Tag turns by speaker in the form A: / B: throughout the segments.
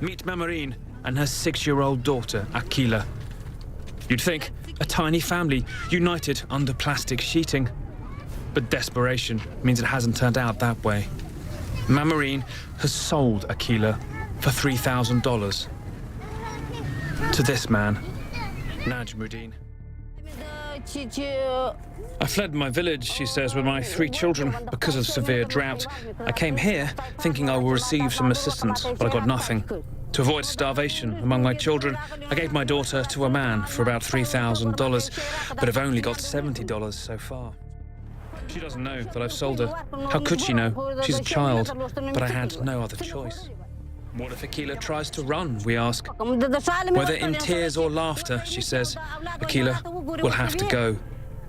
A: Meet Mamarine and her 6-year-old daughter, Akila. You'd think a tiny family united under plastic sheeting. But desperation means it hasn't turned out that way. Mamarine has sold Akila for $3,000 to this man, Najmuddin. I fled my village, she says, with my 3 children because of severe drought. I came here thinking I will receive some assistance, but I got nothing. To avoid starvation among my children, I gave my daughter to a man for about $3,000, but have only got $70 so far. She doesn't know that I've sold her. How could she know? She's a child, but I had no other choice. What if Akila tries to run, we ask. Whether in tears or laughter, she says, Akila will have to go.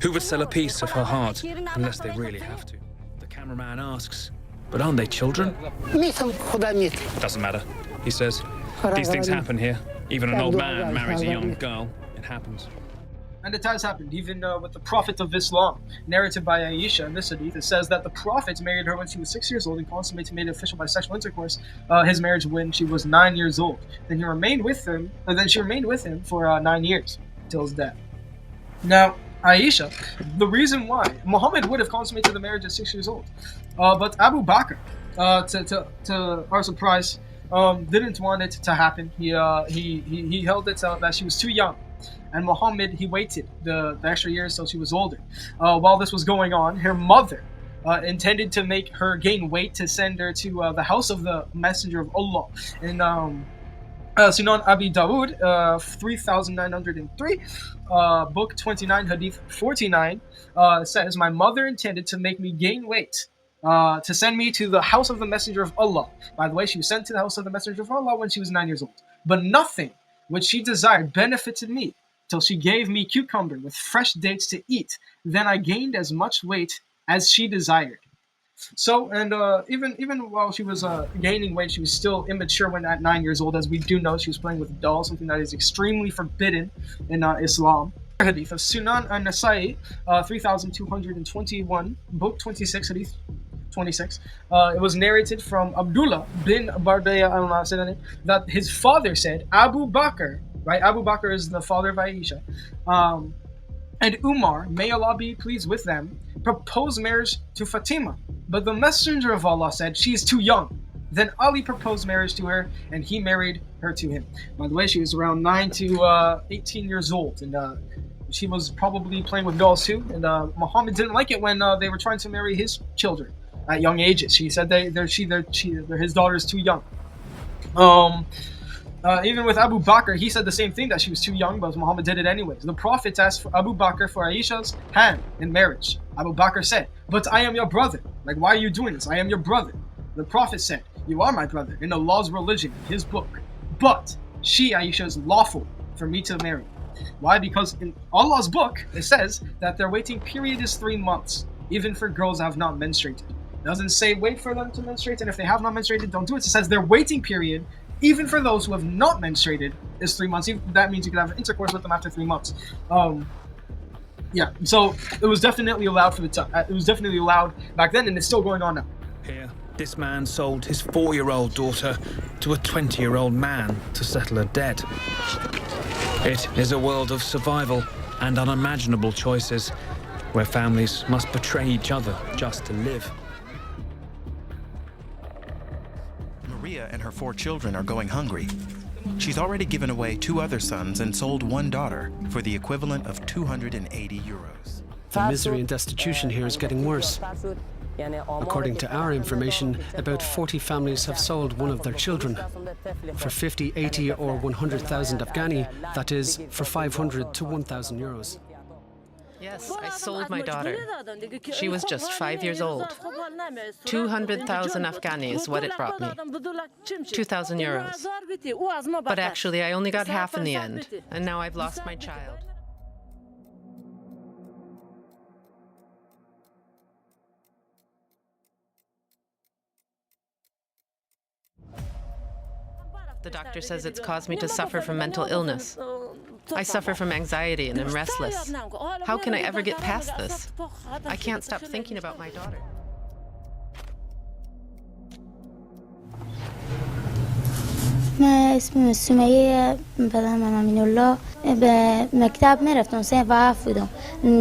A: Who would sell a piece of her heart unless they really have to? The cameraman asks, but aren't they children? Doesn't matter, he says. These things happen here. Even an old man marries a young girl. It happens.
B: And it has happened, even with the Prophet of Islam, narrated by Aisha in this hadith. It says that the Prophet married her when she was 6 years old and consummated made official by sexual intercourse his marriage when she was 9 years old. Then she remained with him for 9 years till his death. Now, Aisha, the reason why Muhammad would have consummated the marriage at 6 years old, but Abu Bakr, to our surprise, didn't want it to happen. He held it that she was too young. And Muhammad, he waited the extra years till she was older. While this was going on, her mother intended to make her gain weight to send her to the house of the Messenger of Allah. In Sunan Abi Dawood, 3903, book 29, hadith 49, says, my mother intended to make me gain weight to send me to the house of the Messenger of Allah. By the way, she was sent to the house of the Messenger of Allah when she was 9 years old. But nothing which she desired benefited me till she gave me cucumber with fresh dates to eat. Then I gained as much weight as she desired. So, and even while she was gaining weight, she was still immature when at 9 years old. As we do know, she was playing with dolls, something that is extremely forbidden in Islam. Hadith of Sunan an-Nasai, 3221, book 26, hadith 26. It was narrated from Abdullah bin Bardaya that his father said, Abu Bakr, right? Abu Bakr is the father of Aisha, and Umar, may Allah be pleased with them, proposed marriage to Fatima. But the Messenger of Allah said, she is too young. Then Ali proposed marriage to her, and he married her to him. By the way, she was around 9 to 18 years old, and she was probably playing with dolls too. And Muhammad didn't like it when they were trying to marry his children at young ages. He said his daughter is too young. Even with Abu Bakr, he said the same thing, that she was too young, but Muhammad did it anyways. The Prophet asked for Abu Bakr for Aisha's hand in marriage. Abu Bakr said, but I am your brother. Like, why are you doing this? I am your brother. The Prophet said, you are my brother in Allah's religion, his book. But she, Aisha, is lawful for me to marry. Why? Because in Allah's book, it says that their waiting period is 3 months, even for girls that have not menstruated. It doesn't say wait for them to menstruate, and if they have not menstruated, don't do it. It says their waiting period, even for those who have not menstruated, is 3 months. That means you can have intercourse with them after 3 months. Yeah, so it was definitely allowed for the time. It was definitely allowed back then, and it's still going on now.
A: Here, this man sold his 4-year-old daughter to a 20-year-old man to settle a debt. It is a world of survival and unimaginable choices, where families must betray each other just to live.
C: Maria and her 4 children are going hungry. She's already given away 2 other sons and sold 1 daughter for the equivalent of 280 euros.
D: The misery and destitution here is getting worse. According to our information, about 40 families have sold one of their children. For 50, 80 or 100,000 Afghani, that is, for 500 to 1,000 euros.
E: Yes, I sold my daughter. She was just 5 years old. 200,000 Afghani is what it brought me. 2,000 euros. But actually, I only got half in the end, and now I've lost my child. The doctor says it's caused me to suffer from mental illness. I suffer from anxiety and am restless. How can I ever get past this? I can't stop thinking about my daughter.
F: اسمي سمیه بدم امین الله به مکتب میرفتم صنف 7 بودم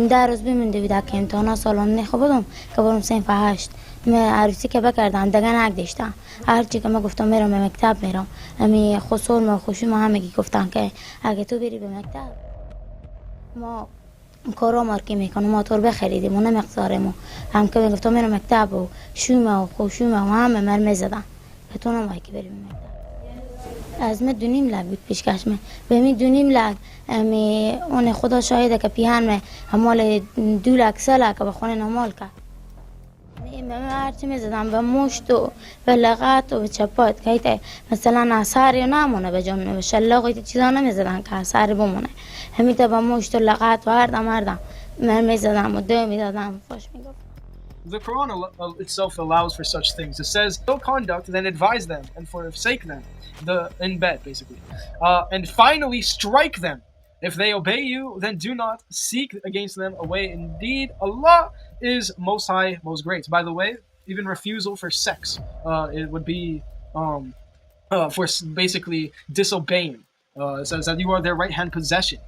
F: 10 روز بمونده بود که امتحانا سالم نخو بودم که برم صنف 8 من عروسی که بکردم دیگه نگذاشتم هرچی که من گفتم میرم به مکتب میرم امی خسول ما خوشی ما همگی گفتن که اگه تو بری به مکتب ما کارا مارکی میکنم موتور بخریدیم و نمقدارمو هم که گفتم میرم مکتب و شومه و خوشومه و همه من میزدن که تو نمایی که بری به مکتب از من 2.5 لک بود پیشکش من به می 2.5 لک امی اون خدا شاهده که پیهن من همال 2 لک 3 لک به خونه نمال کرد من هرچی میزدم به مشت و به لغت و به چپات که ایتا مثلا اثری نمونه به جامنه به شلاق ایتا چیزا نمیزدن که اثری بمونه همیتا به مشت و لغت و هردم من میزدم و دو میدادم فاش میگفت.
B: The Quran itself allows for such things. It says, "No conduct, then advise them and forsake them, in bed, basically, and finally strike them. If they obey you, then do not seek against them a way. Indeed, Allah is most high, most great." By the way, even refusal for sex, it would be for basically disobeying. It says that you are their right hand possession.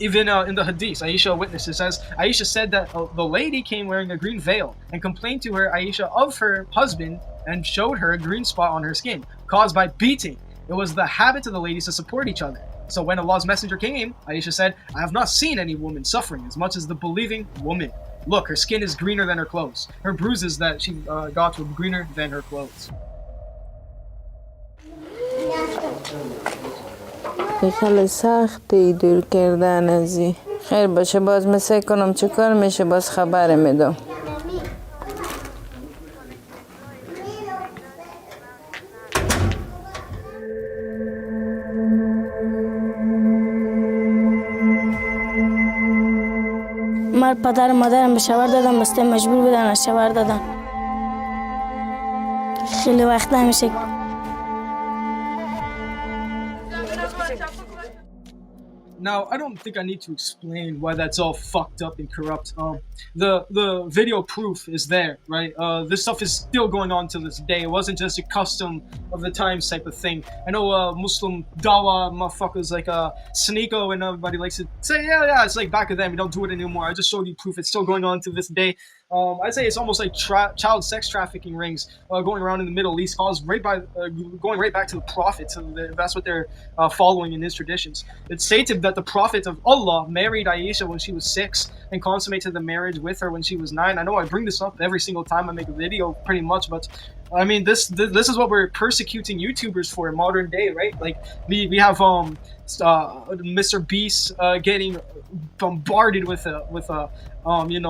B: Even in the hadith, Aisha witnesses says, Aisha said that the lady came wearing a green veil and complained to her, Aisha, of her husband and showed her a green spot on her skin caused by beating. It was the habit of the ladies to support each other. So when Allah's messenger came, Aisha said, I have not seen any woman suffering as much as the believing woman. Look, her skin is greener than her clothes. Her bruises that she got were greener than her clothes.
G: خیلی سختی دور کردن ازی خیر باشه باز مسه کنم چه کار میشه باز خبر میدم
F: من پدر مادرم به شوهر دادم بسته مجبور بودن از شوهر دادن خیلی وقت نمیشه
B: Now, I don't think I need to explain why that's all fucked up and corrupt. The video proof is there, right? This stuff is still going on to this day. It wasn't just a custom of the times type of thing. I know Muslim dawa motherfuckers like Sneeko and everybody likes to say, yeah, it's like back of them. We don't do it anymore. I just showed you proof. It's still going on to this day. I'd say it's almost like child sex trafficking rings going around in the Middle East, caused right by going right back to the Prophet. So that's what they're following in his traditions. It's stated that the Prophet of Allah married Aisha when she was 6 and consummated the marriage with her when she was 9. I know I bring this up every single time I make a video, pretty much, but I mean this is what we're persecuting YouTubers for in modern day, right? Like we have Mr. Beast getting bombarded with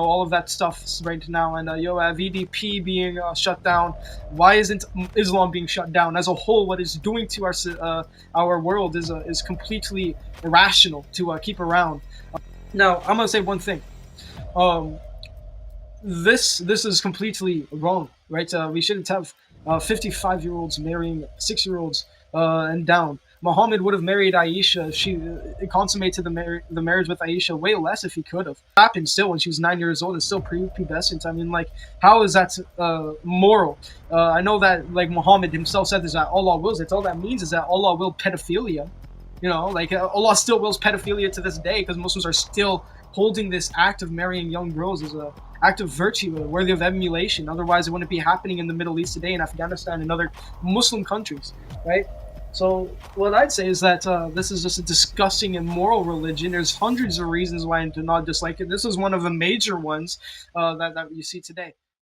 B: all of that stuff right now, and VDP being shut down. Why isn't Islam being shut down as a whole? What it's doing to our world is completely irrational to keep around. Now I'm gonna say one thing. This is completely wrong, right? We shouldn't have 55-year-olds marrying 6-year-olds and down. Muhammad would have married Aisha if she consummated the marriage with Aisha way less if he could have. It happened still when she was 9 years old and still prepubescent. I mean, like, how is that moral? I know that, like, Muhammad himself said this, that Allah wills it. All that means is that Allah willed pedophilia. You know, like, Allah still wills pedophilia to this day because Muslims are still holding this act of marrying young girls as a act of virtue worthy of emulation. Otherwise, it wouldn't be happening in the Middle East today, in Afghanistan and other Muslim countries, right? So what I'd say is that this is just a disgusting and immoral religion. There's hundreds of reasons why I do not dislike it. This is one of the major ones that you see today.